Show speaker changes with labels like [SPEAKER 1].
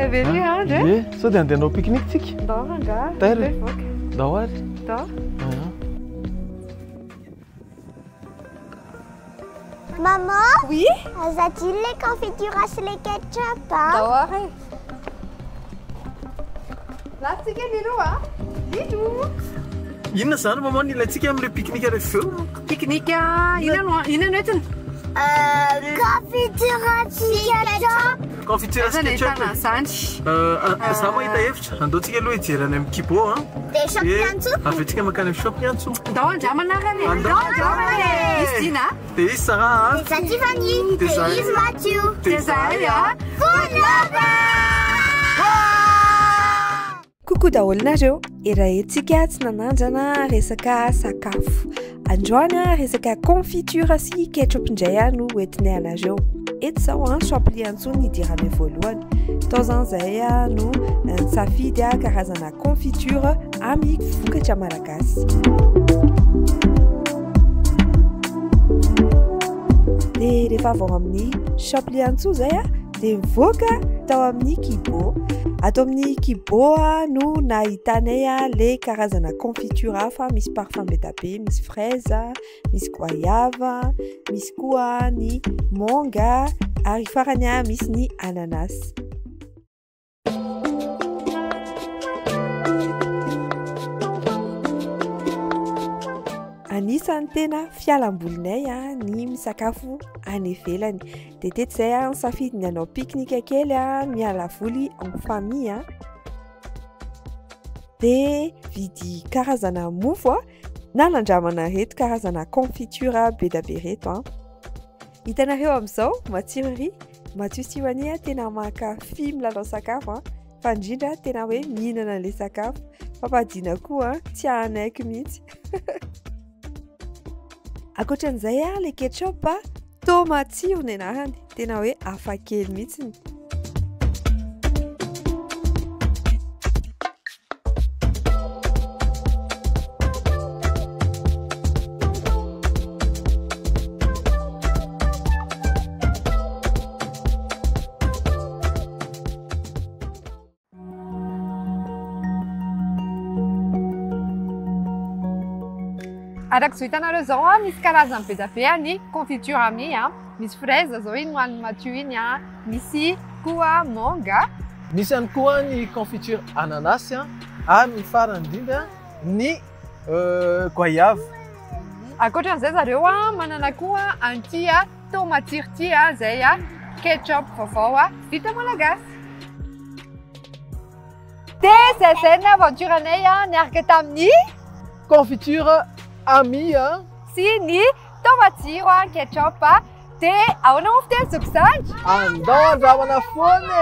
[SPEAKER 1] very hard.
[SPEAKER 2] So dia andehanao pique-nique tsika.
[SPEAKER 1] Ndao ranga.
[SPEAKER 2] Taira. Ndao ary.
[SPEAKER 1] Ndao.
[SPEAKER 3] Maman?
[SPEAKER 1] Oui?
[SPEAKER 3] Aza-t-il les confitures sy les ketchup?
[SPEAKER 1] Ndao ary. Latsika liroa. Lidou.
[SPEAKER 2] Inona zany maman ny ilayntsika amin'ilay pique-nique rehefa avy eo?
[SPEAKER 1] Pique-nique inona entiny?
[SPEAKER 3] Confiture sy ketchup.
[SPEAKER 2] Confiture sy ketchup. Za mahita hevitra andaontsika aloha hijerana amin'ny kibo a.
[SPEAKER 3] Dia shop Piantso?
[SPEAKER 2] Avy atsika makany amin'ny shop Piantso.
[SPEAKER 1] Ndao andramana rany. Izy Dina.
[SPEAKER 2] Dia izy Sarah a.
[SPEAKER 3] Dia za Tiffany. Dia izy Mathieu.
[SPEAKER 2] Dia zay a.
[SPEAKER 4] Coucou daholo erahentsika tsy nanandrana resaka sakafo. Androany resaka confiture sy ketchup indray no entinay anareo. Eto zao shop Piantso nidirana voalohany. Tao zany zay no nisafidy karazana confiture amin'ny vokatra malagasy. Dia rehefa avy ao amin'ny shop Piantso zay dia mivoaka tao amin'ny kibo. Ato amin'ny kibo no nahitanay le karazana confiture hafa, misy parfum betabe, misy fraise, misy goyave, misy koa ny manga ary farany misy ny ananas. Anisany tena fialambolinay ny misakafo any ivelany. Dia teto zay nisafidy ny hanao pique-nique kely miala voly en famille. Dia vidy karazana mofo na nandramana reto karazana confiture be da be reto. Hitanareo amin'izao matsiro ry Mathieu sy Tiffany tena mankafy milalao sakafo fa indrindra tena hoe mihinana an'ilay sakafo. Papadina koa tia anaiky mihitsy. Ankoatran'izay le ketchup tomatsiro ny anarany, tena hoe hafakely mihitsy.
[SPEAKER 1] Araka izao hitanareo zao misy karazany be da be ny confiture ami misy fraise zao iny hoan'ny Mathieu iny misy koa manga.
[SPEAKER 2] Misy ihany koa ny confiture ananas ary ny farany indrindra ny goyave.
[SPEAKER 1] Ankoatran'izay zareo manana koa an'ity tomatsiro ity zay ketchup vaovao vita malagasy. Dia zay ny aventuranay niaraka tamin'ny
[SPEAKER 2] confiture ami
[SPEAKER 1] sy ny tomatsiro ketchup. Dia ahoana mo fiteny zokizany?
[SPEAKER 2] Andao andramana foana!